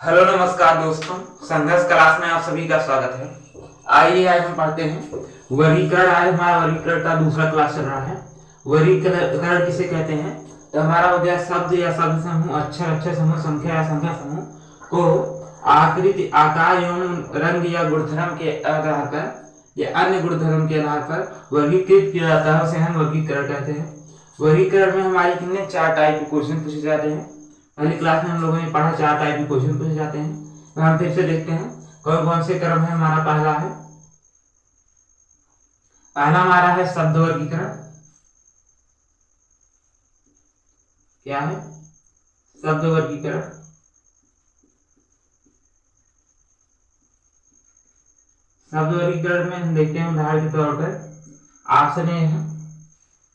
Hello नमस्कार दोस्तों, संघर्ष क्लास में आप सभी का स्वागत है। आइए आज हम पढ़ते हैं वर्गीकरण। आज हमारा वर्गीकरण का दूसरा क्लास चल रहा है। वर्गीकरण किसे कहते हैं? तो हमारा हो गया शब्द या शब्द समूह, अक्षर समूह, संख्या या संख्या समूह को आकृति, आकार एवं रंग या गुणधर्म के आधार पर या अन्य गुणधर्म के आधार पर वर्गीकृत किया जाता है, उसे हम वर्गीकरण कहते हैं। वर्गीकरण में हमारी कितने 4 टाइप के क्वेश्चन पूछे जाते हैं। पहली क्लास में हम लोगों ने पढ़ा 4 टाइप के क्वेश्चन पूछे जाते हैं। तो हम फिर से देखते हैं कौन कौन से क्रम है। हमारा पहला हमारा है शब्द वर्गीकरण। क्या है? शब्द वर्गीकरण। शब्द वर्गीकरण में हम देखते हैं उदाहरण के तौर पर ऑप्शन ए है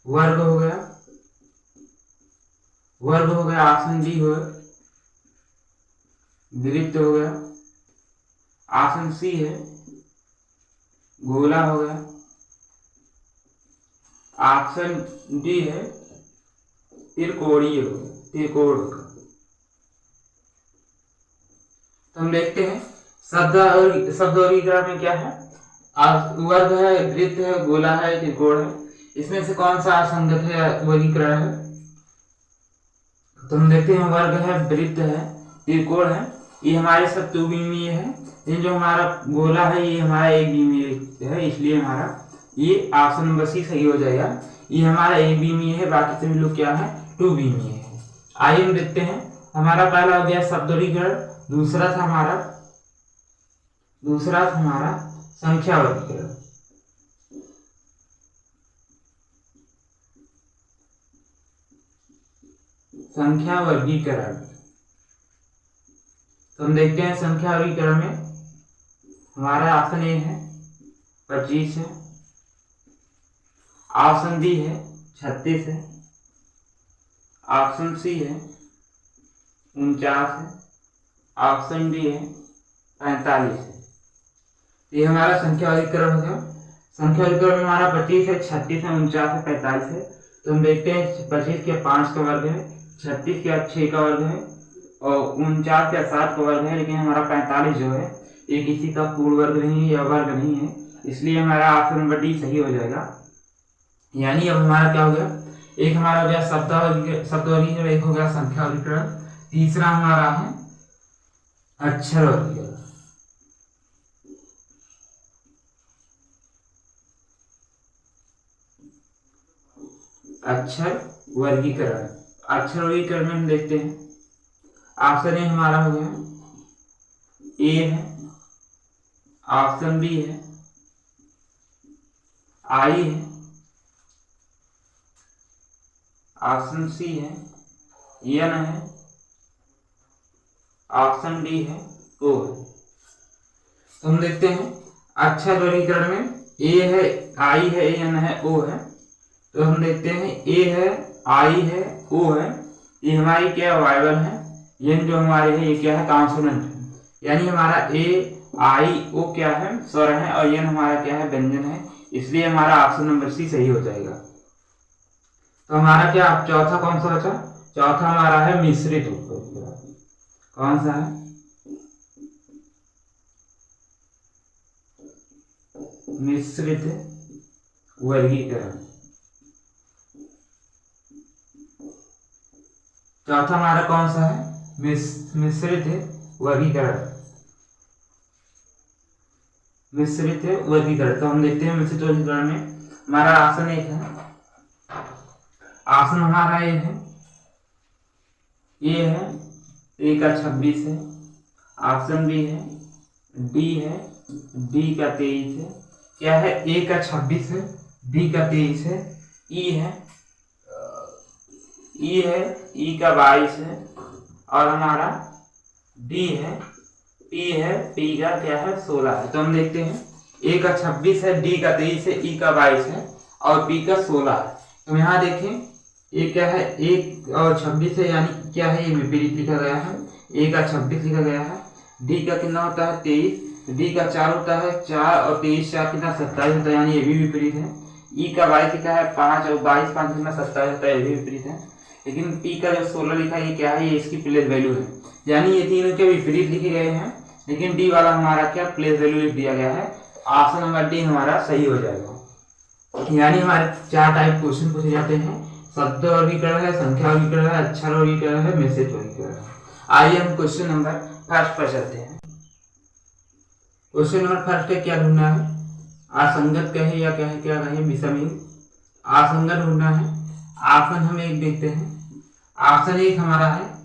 वर्ग हो गया, ऑप्शन बी हो गया वृत्त हो गया, ऑप्शन सी है गोला हो गया, ऑप्शन डी है त्रिकोणीय हो गया, त्रिकोण हो गया। तो हम देखते हैं शब्द वर्गीकरण में क्या है। वर्ग है, वृत्त है, गोला है, त्रिकोण है। इसमें से कौन सा असंगत है वर्गीकरण है? तो हम देखते हैं वर्ग है, वृत्त है, त्रिकोण है, ये हमारे सब 2 विमीय है। ये जो हमारा गोला है ये हमारा 1 विमीय है, इसलिए हमारा ये ऑप्शन नंबर सी सही हो जाएगा। ये हमारा 1 विमीय है, बाकी सभी लोग क्या है 2 विमीय है। आइए हम देखते हैं। हमारा पहला हो गया शब्द वर्गीकरण, दूसरा था हमारा संख्या वर्गीकरण। संख्या वर्गीकरण तो हम देखते हैं संख्या वर्गीकरण में हमारा ऑप्शन ए है 25 है, ऑप्शन बी है 36 है, ऑप्शन सी है 49 है, ऑप्शन डी है 45 है। ये हमारा संख्या वर्गीकरण हो गया। संख्या वर्गीकरण में हमारा 25 है, 36 है, 49 है, 45 है। तो हम देखते हैं 25 के 5 का वर्ग है, 36 का 6 का वर्ग है और 49 का 7 का वर्ग है। लेकिन हमारा 45 जो है ये किसी का पूर्ण वर्ग नहीं है या वर्ग नहीं है, इसलिए हमारा ऑप्शन नंबर डी सही हो जाएगा। यानी अब हमारा क्या हो गया, एक हमारा हो गया शब्द वर्गीकरण, एक हो गया संख्या वर्गीकरण, तीसरा हमारा है अक्षर वर्गीकरण। अक्षर वर्गीकरण में हम देखते हैं ऑप्शन ए हमारा हो गया ए है, ऑप्शन बी है आई है, ऑप्शन सी है एन है, ऑप्शन डी है ओ है। तो हम देखते हैं अक्षर वर्गीकरण में ए है, आई है, एन है, ओ है। तो हम देखते हैं ए है, आई है, ओ है, ये हमारी क्या वाइवल है। एन जो हमारे है ये क्या है कॉन्सोनेंट है। यानी हमारा ए, आई, ओ क्या है स्वर है और एन हमारा क्या है व्यंजन है, इसलिए हमारा ऑप्शन नंबर सी सही हो जाएगा। तो हमारा क्या चौथा कौन सा बचा? चौथा हमारा है मिश्रित वर्गीकरण। कौन सा है? मिश्रित वर्गीकरण। चौथा हमारा कौन सा है? मिश्रित वर्गीकरण। तो हम देखते हैं मिश्रित वर्गीकरण में हमारा ऑप्शन एक है, ऑप्शन हमारा ए है, ए का 26 है, ऑप्शन बी है, डी है, डी का 23 है, क्या है ए का 26 है, बी का 23 है, ई है, ई का 22 है और हमारा डी है, पी का क्या है 16 है। तो हम देखते हैं ए का 26 है, डी का 23 है, ई का 22 है और पी का 16 है। तो यहाँ देखें ए क्या है 1 और 26 है, यानी क्या है ये विपरीत लिखा गया है। ए का 26 लिखा गया है, डी का कितना होता है 23, डी का 4 होता है 4 और 23 4 कितना 27 होता है, यानी ये भी विपरीत है। ई का 22 लिखा है 5 और 22 5 कितना 27 होता है, ये भी विपरीत है। लेकिन पी का जो 16 लिखा है ये क्या है, ये इसकी प्लेस वैल्यू है। यानी ये तीनों के विपरीत लिखे गए हैं, लेकिन डी वाला हमारा क्या प्लेस वैल्यू लिख दिया गया है। ऑप्शन नंबर डी हमारा सही हो जाएगा। यानी हमारे 4 टाइप क्वेश्चन पूछे जाते हैं, शब्द वर्गीकरण है, संख्या वर्गीकरण है, अक्षर वर्गीकरण है, मैसेज वर्गीकरण है। आइए हम क्वेश्चन नंबर फर्स्ट पर चलते हैं। क्वेश्चन नंबर फर्स्ट है, क्या ढूंढना है, असंगत कहे या कहे क्या कहे विषमहीन। असंगत ढूंढना है। ऑप्शन हम एक देखते हैं। ऑप्शन एक हमारा है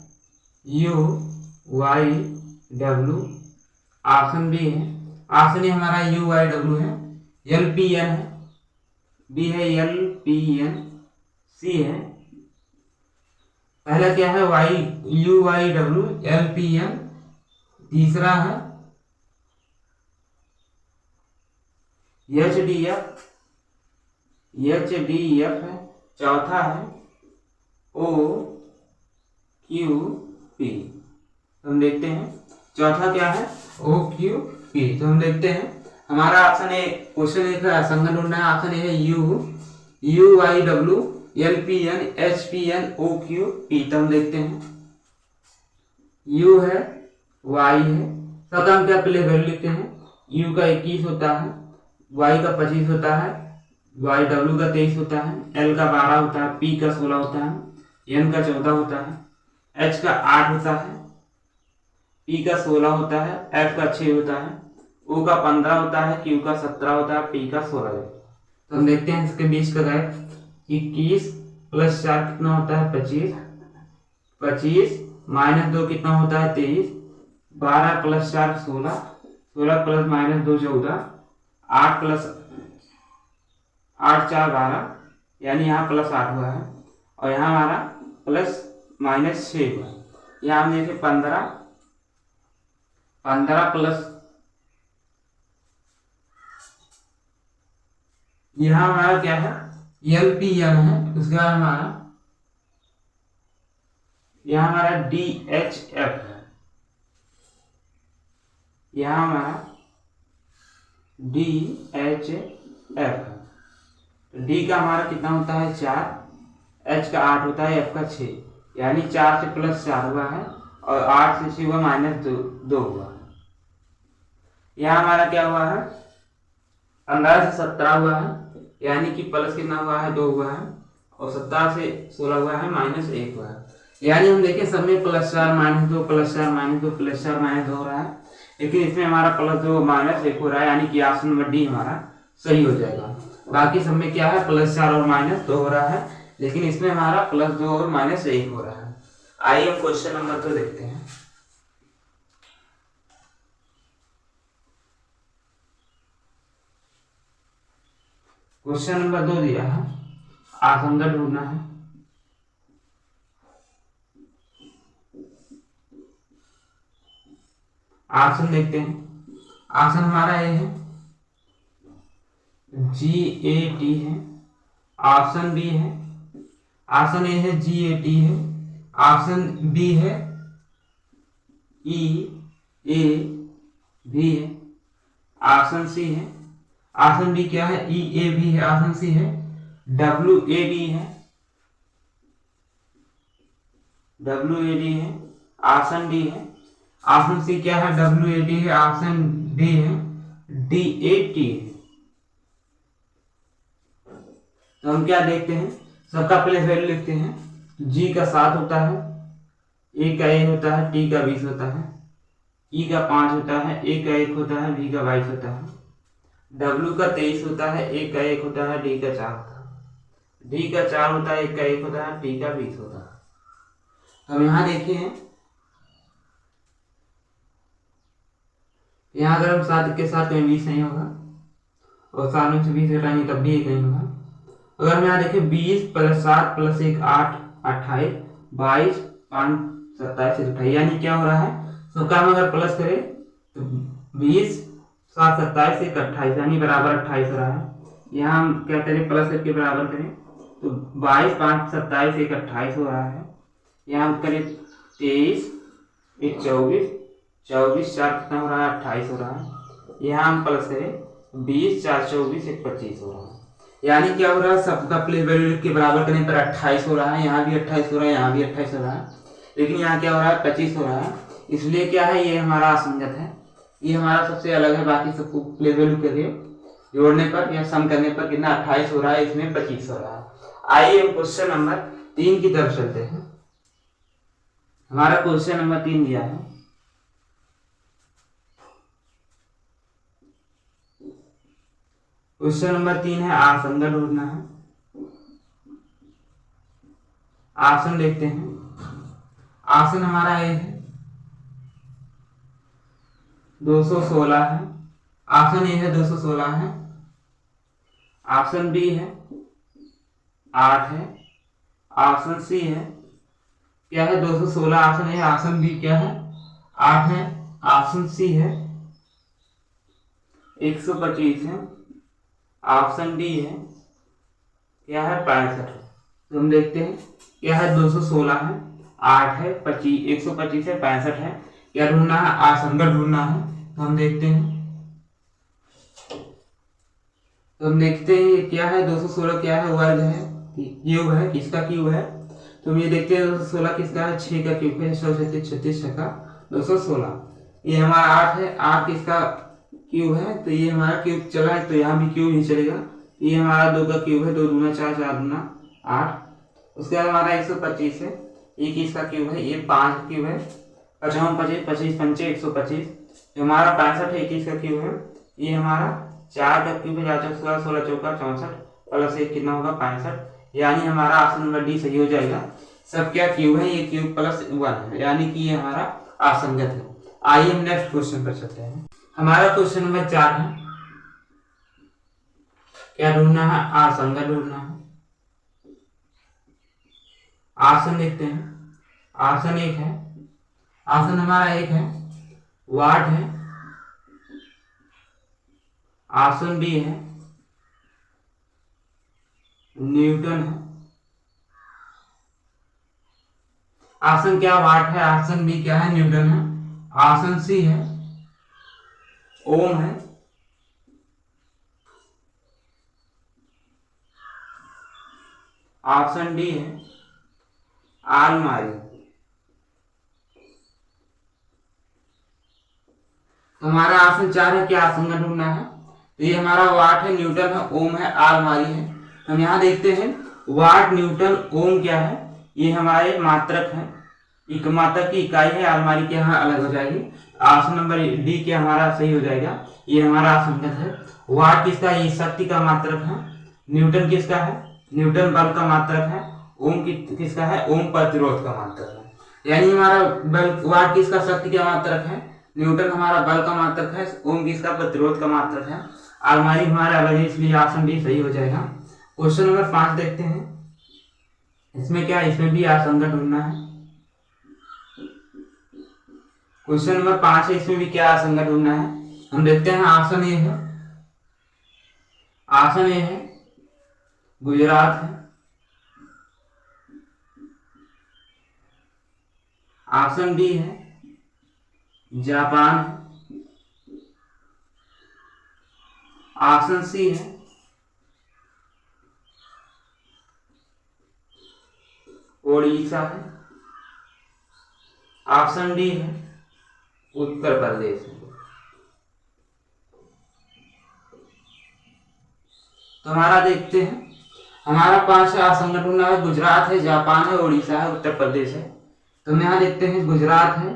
U Y W। Option B है, ऑप्शन ए हमारा U Y W है, L P N है, बी है L P N, सी है पहला क्या है U Y W L P N, तीसरा है H D F है, चौथा है O Q P। तो हम देखते हैं चौथा क्या है O Q P। तो हम देखते हैं हमारा ऑप्शन ए, क्वेश्चन एक है असंगत ढूंढना है। ऑप्शन ए है U Y W L P N H P N O Q P। तो हम देखते हैं U है Y है, सबका हम क्या पहले वैल्यू लिखते हैं। U का 21 होता है, Y का 25 होता है, Y W का 23 होता है, L का 12 होता है, P का 16 होता है, N का 14 होता है, H का 8 होता है, P का 16 होता है, F का 6 होता है, O का 15 होता है, Q का 17 होता है, P का 16 होता है। तो हम देखते हैं इसके बीच का गैप 21 + 4 कितना होता है 25, 25 - 2 कितना होता है 23, 12 + 4 16, 16 + -2 14, 8 + 8 4 12, यानी यहाँ +8 हुआ है और यहाँ हमारा ±6 हुआ। यहाँ हम देखें 15 प्लस यहाँ हमारा क्या है LPM है, उसके बाद हमारा यहाँ हमारा DHF है, यहाँ हमारा DHF है। D का हमारा कितना होता है 4, H का 8 होता है, F का 6, यानी 4 से +4 हुआ है और 8 से 6 हुआ -2 हुआ। यहाँ हमारा क्या हुआ है 15 से 17 हुआ है, यानी कि प्लस कितना हुआ है 2 हुआ है और 17 से 16 हुआ है -1 हुआ है। यानी हम देखें सब में +4 -2 +4 -2 +4 -2 हो रहा है, लेकिन इसमें हमारा +2 -1 हो रहा है, यानी कि ऑप्शन नंबर डी हमारा सही हो जाएगा। बाकी सब में क्या है +4 और -2 हो रहा है, लेकिन इसमें हमारा +2 और -1 हो रहा है। आइए हम क्वेश्चन नंबर 2 देखते हैं। क्वेश्चन नंबर 2 दिया है, असंगत ढूंढना है। ऑप्शन देखते हैं। ऑप्शन हमारा ए है GAT है, ऑप्शन बी है, ऑप्शन ए है GAT है, ऑप्शन बी है EAB है, ऑप्शन सी है, ऑप्शन बी क्या है EAB है, ऑप्शन सी है WAD है, ऑप्शन डी है, ऑप्शन सी क्या है WAD है, ऑप्शन डी है DAT है। तो हम क्या देखते हैं सबका प्लेस वैल्यू लिखते हैं। G का 7 होता है, A का 1 होता है, T का 20 होता है, E का 5 होता है, A का 1 होता है, B का 22 होता है, W का 23 होता है, A का 1 होता है, D का 4 होता है, D का 4 होता है, A का 1 होता है, T का 20 होता है। हम यहाँ देखिए, यहाँ अगर हम 7 के साथ कहीं 20 नहीं होगा और 7 में से 20 हटाएंगे तब भी 1 नहीं होगा। अगर हम यहाँ देखें 20 + 7 + 1 8 28, 22 5 27 28, यानी क्या हो रहा है सबका हम अगर प्लस करें तो 20 7 27 1 28, यानी बराबर 28 हो रहा है। यहाँ हम क्या करें प्लस करके बराबर करें तो 22 5 27 1 28 हो रहा है। यहाँ हम करें 23 1 24, 24 4 कितना हो रहा है 28 हो रहा है। यहाँ हम प्लस करें 20 4 24 1 25 हो रहा है, यानी क्या हो रहा है सबका प्लेस वैल्यू के बराबर करने पर 28 हो रहा है। यहाँ भी 28 हो रहा है, यहाँ भी 28 हो रहा है, लेकिन यहाँ क्या हो रहा है 25 हो रहा है, इसलिए क्या है, ये हमारा असंगत है, ये हमारा सबसे अलग है, बाकी सबको लेवल करिए, जोड़ने पर या सम करने पर कितना 28 हो रहा है, इसमें 25 हो रहा है। आइए हम क्वेश्चन नंबर 3 की तरफ चलते हैं। हमारा क्वेश्चन नंबर 3 दिया है, क्वेश्चन नंबर 3 है आसंगत ढूंढना है। आसन देखते हैं, आसन हमारा ए है 216 है, आसन ए है 216 है, ऑप्शन बी है 8 है, ऑप्शन सी है क्या है 216, ऑप्शन ए, ऑप्शन बी क्या है 8 है, ऑप्शन सी है 125 है, ऑप्शन डी है क्या है 65 है। तो हम देखते हैं क्या है 216 है, 8 है, 25, 125 है, 65 है, क्या ढूंढना है, आसंगत ढूंढना है। तो हम देखते हैं, क्या है 216 क्या है, वर्ग है, क्यूब है, किसका क्यूब है। तो हम ये देखते हैं 216 किसका है, 6 का क्यूब है, 36 का 216। ये हमारा 8 है, 8 किसका क्यूब है, तो ये हमारा क्यूब चला है, तो यहाँ भी क्यूब ही चलेगा। ये हमारा 2 का क्यूब है, 2 दूना 4, 4 दूना 8। उसके बाद हमारा 125 है, ये किसका क्यूब है, ये 5 क्यूब है, 55 25 25 पंचे 125। जो हमारा 65 है, 21 का क्यूब है, ये हमारा 4 का क्यूब है, 4 16 16 चौका 64 प्लस 1 कितना होगा 65। यानी हमारा ऑप्शन नंबर डी सही हो जाएगा। सब क्या क्यूब है, ये क्यूब प्लस 1 है, यानी कि ये हमारा असंगत है। आइए हम नेक्स्ट क्वेश्चन पर चलते हैं। हमारा क्वेश्चन नंबर 4 है, क्या ढूंढना है, असंगत ढूंढना है। आसन देखते हैं, आसन 1 है, आसन हमारा 1 है, वाट है, आसन बी है न्यूटन है, आसन क्या वाट है, आसन बी क्या है न्यूटन है, आसन सी है ओम है, ऑप्शन डी है आलमारी। तो हमारा ऑप्शन 4 है, क्या असंगत ढूंढना है। तो ये हमारा वाट है, न्यूटन है, ओम है, आलमारी है। हम यहाँ देखते हैं वाट, न्यूटन, ओम क्या है, ये हमारे मात्रक है, एक मात्रक की इकाई है, आलमारी के यहाँ अलग हो जाएगी। ऑप्शन नंबर डी क्या हमारा सही हो जाएगा, ये हमारा असंगत है। वाट किसका, ये शक्ति का मात्रक है, न्यूटन किसका है, न्यूटन बल का मात्रक है, ओम किसका है, ओम प्रतिरोध का मात्रक है। यानी हमारा बल, वाट किसका शक्ति का मात्रक है, न्यूटन हमारा बल का मात्रक है, ओम किसका प्रतिरोध का मात्रक है, आलमारी हमारा अलग है, इसलिए ऑप्शन डी सही हो जाएगा। क्वेश्चन नंबर 5 देखते हैं, इसमें क्या, इसमें भी असंगत ढूंढना है। क्वेश्चन नंबर 5 है, इसमें भी क्या असंगत ढूंढना है। हम देखते हैं ऑप्शन ए है, ऑप्शन ए है गुजरात है, ऑप्शन बी है जापान है, ऑप्शन सी है ओडिशा है, ऑप्शन डी है उत्तर प्रदेश है। तो हमारा देखते हैं, हमारा 5 असंगत ढूंढना है, गुजरात है, जापान है, ओडिशा है, उत्तर प्रदेश है। तो हम यहाँ देखते हैं गुजरात है,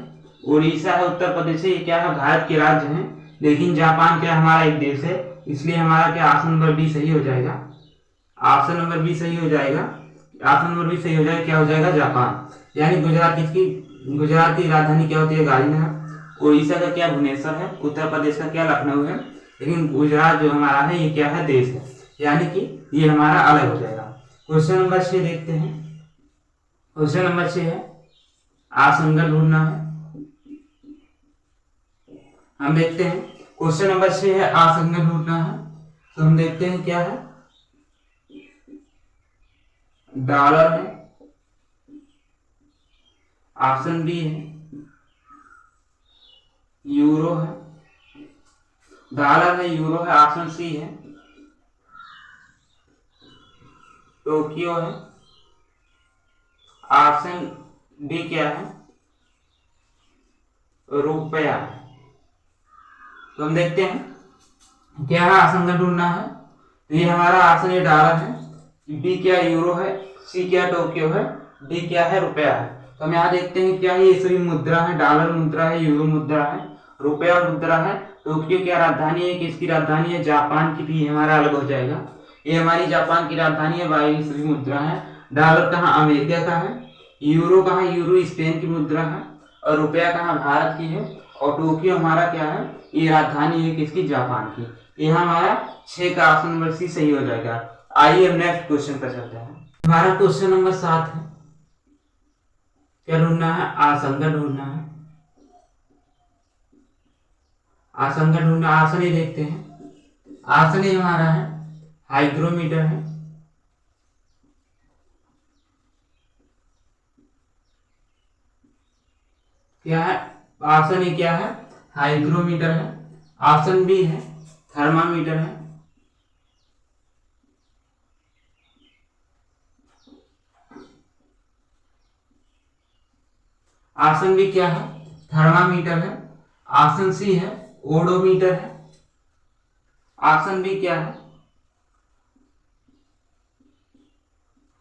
ओडिशा है, उत्तर प्रदेश है, ये क्या है भारत के राज्य हैं, लेकिन जापान क्या हमारा एक देश है, इसलिए हमारा क्या ऑप्शन नंबर बी सही हो जाएगा। ऑप्शन नंबर बी सही हो जाएगा, ऑप्शन नंबर बी सही हो जाएगा, क्या हो जाएगा जापान। यानी गुजरात गुजरात की राजधानी क्या होती है गांधीनगर, ओडिशा का क्या भुवनेश्वर है, उत्तर प्रदेश का क्या लखनऊ है, लेकिन गुजरात जो हमारा है ये क्या है देश है, यानी कि ये हमारा अलग हो जाएगा। क्वेश्चन नंबर 6 देखते हैं, क्वेश्चन नंबर 6 है असंगत ढूंढना है। हम देखते हैं क्वेश्चन नंबर 6 है असंगत ढूंढना है। तो हम देखते हैं क्या है, डॉलर है, ऑप्शन बी है यूरो है, डॉलर है, यूरो है, ऑप्शन सी है टोक्यो है, ऑप्शन डी क्या है रुपया है। तो हम देखते हैं क्या है, आसन ढूंढना है। तो ये हमारा आसन ये डॉलर है, बी क्या यूरो है, सी क्या टोक्यो है, डी क्या है रुपया है। तो हम यहाँ देखते हैं क्या है, ये सभी मुद्रा है, डॉलर मुद्रा है, यूरो मुद्रा है, रुपया मुद्रा है। टोक्यो क्या राजधानी है, किसकी राजधानी है, जापान की, भी हमारा अलग हो जाएगा। ये हमारी जापान की राजधानी है, बाई सभी मुद्रा है। डॉलर कहाँ, अमेरिका का है। यूरो कहाँ, यूरो स्पेन की मुद्रा है। और रुपया कहाँ, भारत की है। और टोक्यो हमारा क्या है, ये राजधानी है किसकी, जापान की। ये हमारा 6 का ऑप्शन नंबर सी सही हो जाएगा। आइए नेक्स्ट क्वेश्चन पर चलते हैं। हमारा क्वेश्चन नंबर 7 है, क्या ढूंढना है, आसन ढूंढना है। आसन ढूंढना, आसन ही देखते हैं। आसन ही हमारा है, हाइग्रोमीटर है। क्या है, आसन ही क्या है, हाइग्रोमीटर है। आसन भी है, थर्मामीटर है। आसन भी क्या है, थर्मामीटर है। आसन सी है, ओडोमीटर है। आसन भी क्या है,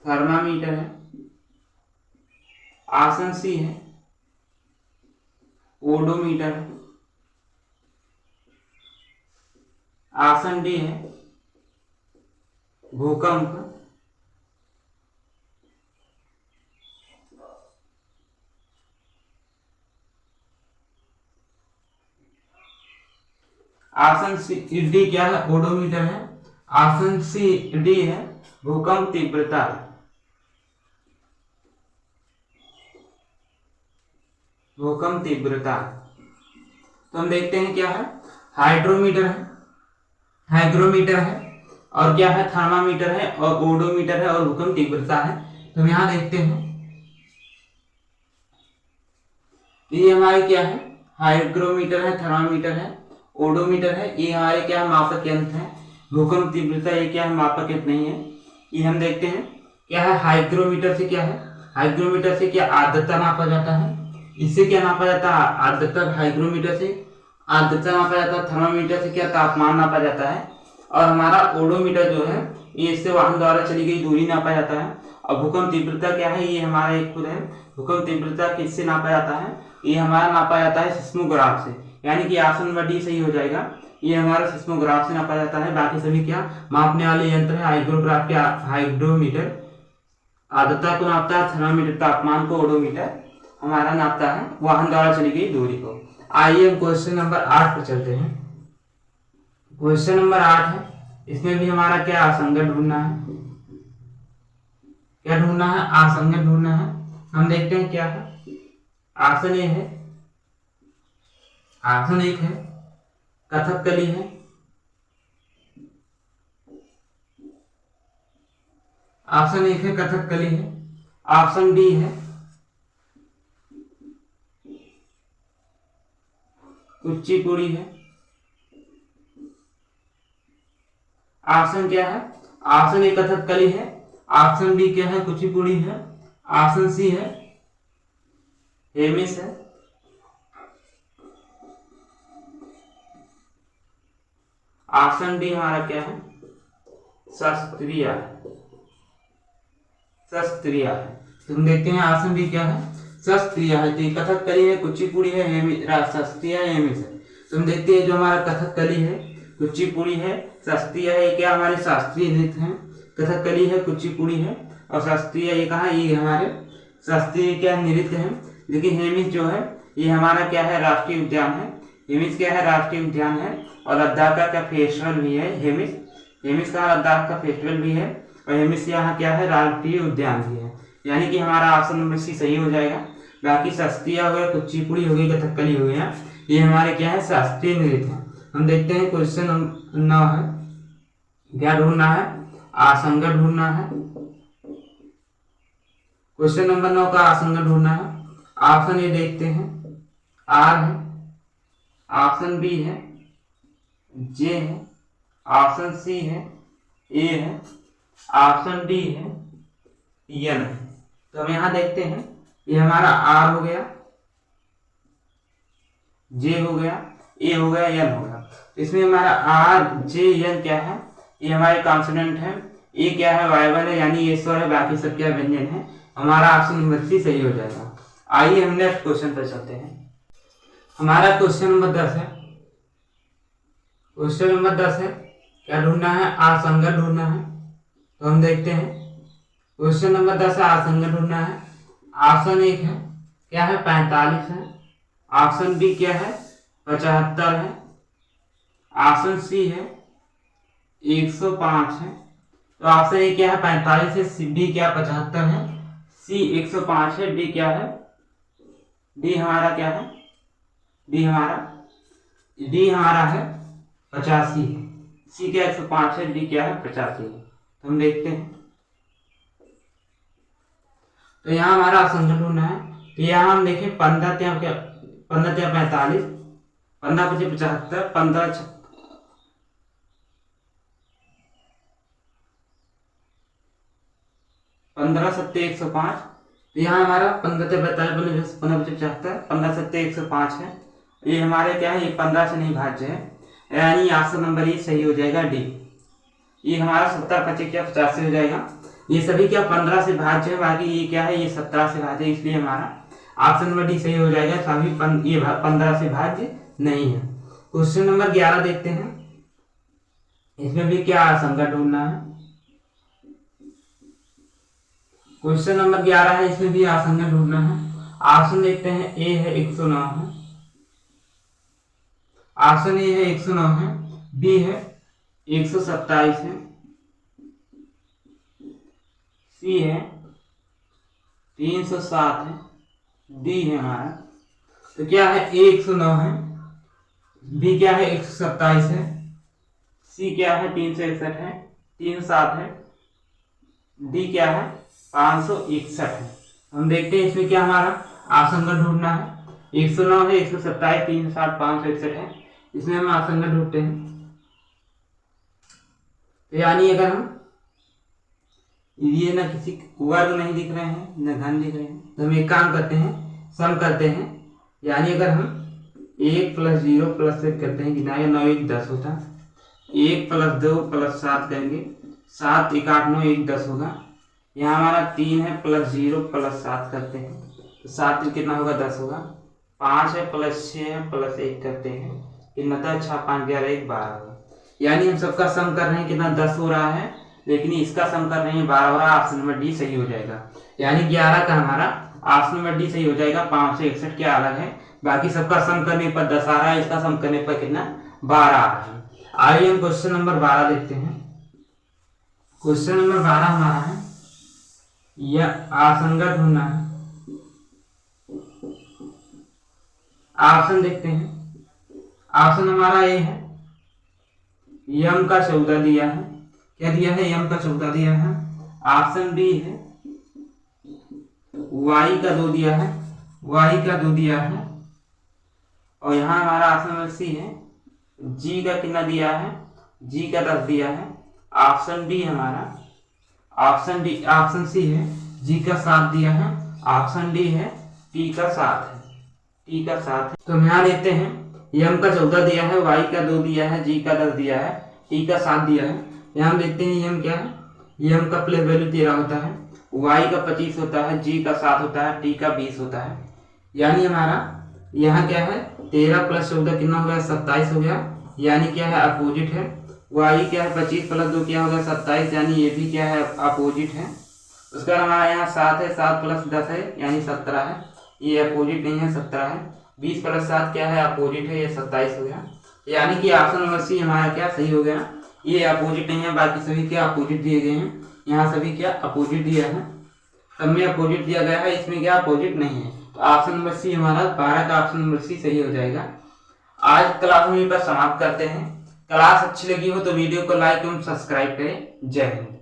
थर्मामीटर है। आसन सी है, ओडोमीटर है। आसन डी है, भूकंप। आसन सी डी क्या है, ओडोमीटर है। आसन सी डी है, भूकंप तीव्रता। भूकंप तीव्रता। तो हम देखते हैं क्या है, हाइड्रोमीटर है, हाइग्रोमीटर है, और क्या है, थर्मामीटर है, और ओडोमीटर है, और भूकंप तीव्रता है। तो हम यहां देखते हैं ये हमारे क्या है, हाइग्रोमीटर है, थर्मामीटर है, ओडोमीटर है। ये हमारे क्या है, मापक यंत्र है। भूकंप तीव्रता ये क्या है, मापक यंत्र नहीं है। ये हम देखते हैं क्या है, हाइग्रोमीटर से क्या है, हाइग्रोमीटर से क्या आर्द्रता नापा जाता है। इससे क्या नापा जाता है, आर्द्रता। हाइग्रोमीटर से आर्द्रता नापा जाता है। थर्मामीटर से क्या, तापमान नापा जाता है। और हमारा ओडोमीटर जो है, ये इससे वाहन द्वारा चली गई दूरी नापा जाता है। और भूकंप तीव्रता क्या है, ये हमारा एक खुद है। भूकंप तीव्रता किससे नापा जाता है, ये हमारा नापा जाता है सिस्मोग्राफ से। यानी कि ऑप्शन नंबर डी सही हो जाएगा। ये हमारा सिस्मोग्राफ से नापा जाता है। बाकी सभी क्या मापने वाले यंत्र है, हाइग्रोग्राफ क्या, हाइग्रोमीटर आर्द्रता को नापता है, थर्मामीटर तापमान को, ओडोमीटर हमारा नापता है वाहन द्वारा चली गई दूरी को। आइए हम क्वेश्चन नंबर 8 पर चलते हैं। क्वेश्चन नंबर 8 है, इसमें भी हमारा क्या, आसंगत ढूंढना है। क्या ढूंढना है, आसंगत ढूंढना है। हम देखते हैं क्या है, आसन ये है, आसन एक है, कथकली है। ऑप्शन एक है, कथकली है। ऑप्शन डी है, कुचिपुड़ी है। ऑप्शन क्या है, ऑप्शन ए कथकली है। ऑप्शन बी क्या है, कुचिपुड़ी है। ऑप्शन सी है, हेमिस है। ऑप्शन डी हमारा क्या है, शास्त्रीय है। शास्त्रीय है। तो हम देखते हैं ऑप्शन डी क्या है, शास्त्रीय है। तो कथकली है, कुचिपुड़ी है, शास्त्रीय है, हेमिस है। तो हम देखते हैं जो हमारा कथकली है, कुचिपुड़ी है, शास्त्रीय है, ये क्या हमारे शास्त्रीय नृत्य हैं। कथकली है, कुचिपुड़ी है, और शास्त्रीय ये कहाँ, ये हमारे शास्त्रीय क्या नृत्य है। लेकिन हेमिस जो है, ये हमारा क्या है, राष्ट्रीय उद्यान है। हेमिस क्या है, राष्ट्रीय उद्यान है। और लद्दाख का क्या फेस्टिवल भी है हेमिस। हेमिस का लद्दाख का फेस्टिवल भी है। और हेमिस यहाँ क्या है, राष्ट्रीय उद्यान भी है। यानी कि हमारा ऑप्शन नंबर सी सही हो जाएगा। बाकी शास्त्रीय हो गया, कुचिपुड़ी हो गई, कथकली हो गया, ये हमारे क्या है, शास्त्रीय नृत्य है। हम देखते हैं क्वेश्चन नंबर 9 है, क्या ढूंढना है, आसंगत ढूंढना है। क्वेश्चन नंबर 9 का आसंगत ढूंढना है। ऑप्शन ए देखते हैं, आर है। ऑप्शन बी है, जे है। ऑप्शन सी है, ए है। ऑप्शन डी है, एन है। तो हम यहां देखते हैं, ये हमारा आर हो गया, जे हो गया, ए हो गया, एन हो गया। इसमें हमारा आर जे एन क्या है, ये हमारे कॉन्सोनेंट है। ए क्या है, वाइवल है, यानी ये स्वर है, बाकी सब क्या व्यंजन है। हमारा ऑप्शन नंबर सी सही हो जाएगा। आइए हम नेक्स्ट क्वेश्चन पर चलते हैं। हमारा क्वेश्चन नंबर 10 है। क्वेश्चन नंबर 10 है, क्या ढूंढना है, आसंगत ढूंढना है। तो हम देखते हैं क्वेश्चन नंबर 10 है, आसंगत ढूंढना है। ऑप्शन 1 है क्या है, 45 है। ऑप्शन बी क्या है, 75 है। ऑप्शन सी है 105 है। तो ऑप्शन ए क्या है, 45 है, बी क्या 75 है, सी 105 है, डी क्या है, डी हमारा क्या है, डी हमारा है 85 है। सी क्या 105 है, डी क्या है 85 है। तो हम देखते हैं, तो यहाँ हमारा आसंगत ढूंढना है। तो यहाँ हम देखें 15 क्या 45, 15 × 5 = 75, 15 7 105। तो यहाँ हमारा 15 × 45, 15 × 75, 15 7 105 है। ये हमारे क्या है, ये 15 से नहीं भाज्य है, यानी ऑप्शन नंबर ये सही हो जाएगा, डी। ये हमारा 70 × 5 क्या 85 हो जाएगा। ये सभी क्या 15 से भाज्य है, बाकी ये क्या है, ये 17 से भाज्य है, इसलिए हमारा ऑप्शन नंबर डी सही हो जाएगा। सभी ये 15 से भाज्य नहीं है। क्वेश्चन नंबर 11 देखते हैं। इसमें भी क्या आसंगत ढूंढना है। क्वेश्चन नंबर 11 है, इसमें भी आसंगत ढूंढना है। ऑप्शन देखते हैं, ए है 109 है। ऑप्शन ए है 109 है, बी है 127 है, सी है 307 है, डी है हमारा। तो क्या है, ए 109 है, बी क्या है 127 है, सी क्या है 361 है, 307 है, डी क्या है 561 है। हम देखते हैं इसमें क्या हमारा आसंगत ढूंढना है। 109 है, 127, 307, 561 है। इसमें हम आसंगत ढूंढते हैं। तो यानी अगर हम ये ना किसी वर्ग नहीं दिख रहे हैं, न घन दिख रहे हैं, तो हम एक काम करते हैं, सम करते हैं। यानी अगर हम 1 + 0 + 1 करते हैं, कितना आएगा, 9 × 1 = 10 होता। 1 + 2 + 7 करेंगे, 7 × 1 = 8, 9 × 1 = 10 होगा। यहाँ हमारा 3 है, +0 + 7 करते हैं, तो 7 × कितना होगा, 10 होगा। 5 है, +6 है, +1 करते हैं, कितना था, 6 5 11 1 12 होगा। यानी हम सबका सम कर रहे हैं, कितना 10 हो रहा है, लेकिन इसका सम कर रहे हैं 12 हो रहा है। ऑप्शन नंबर डी सही हो जाएगा। यानी 11 का हमारा ऑप्शन नंबर डी सही हो जाएगा। 561 क्या अलग है, बाकी सबका सम करने पर 10 आ रहा है, इसका सम करने पर कितना 12 आ रहा है। आइए हम क्वेश्चन नंबर 12 देखते हैं। क्वेश्चन नंबर 12 हमारा है, यह आसंगत ढूंढना है। ऑप्शन देखते हैं। ऑप्शन हमारा ए है, यम का 14 दिया है। क्या दिया है, यम का 14 दिया है। ऑप्शन बी है, वाई का 2 दिया है, वाई का 2 दिया है। और यहाँ हमारा ऑप्शन नंबर सी है, जी का कितना दिया है, जी का 10 दिया है। ऑप्शन बी हमारा, ऑप्शन सी है, जी का 7 दिया है। ऑप्शन डी है, टी का 7 है, टी का 7 है। तो हम यहाँ देखते हैं, यम का 14 दिया है, वाई का 2 दिया है, जी का 10 दिया है, टी का 7 दिया है। यहाँ हम देखते हैं यम क्या है, यम का प्लेस वैल्यू 13 होता है, वाई का 25 होता है, जी का 7 होता है, टी का 20 होता है। यानी हमारा यहाँ क्या है, 13 + 14 कितना हो गया, 27 हो गया। यानी क्या है, अपोजिट है। वाई क्या है, 25 + 2 क्या हो गया, 27, यानी ये भी क्या है, अपोजिट है। उसके बाद हमारा यहाँ 7 है, 7 + 10 है, यानी 17 है। ये अपोजिट नहीं है, 17 है। 20 + 7 क्या है, अपोजिट है, ये 27 हो गया। यानी कि ऑप्शन नंबर सी हमारा क्या सही हो गया। ये अपोजिट नहीं है, बाकी सभी क्या अपोजिट दिए गए हैं। यहाँ सभी क्या अपोजिट दिया है, सब में अपोजिट दिया गया है, इसमें क्या अपोजिट नहीं है। तो ऑप्शन नंबर सी हमारा 12 का ऑप्शन नंबर सी सही हो जाएगा। आज क्लास हम यहीं पर समाप्त करते हैं। क्लास अच्छी लगी हो तो वीडियो को लाइक एवं सब्सक्राइब करें। जय हिंद।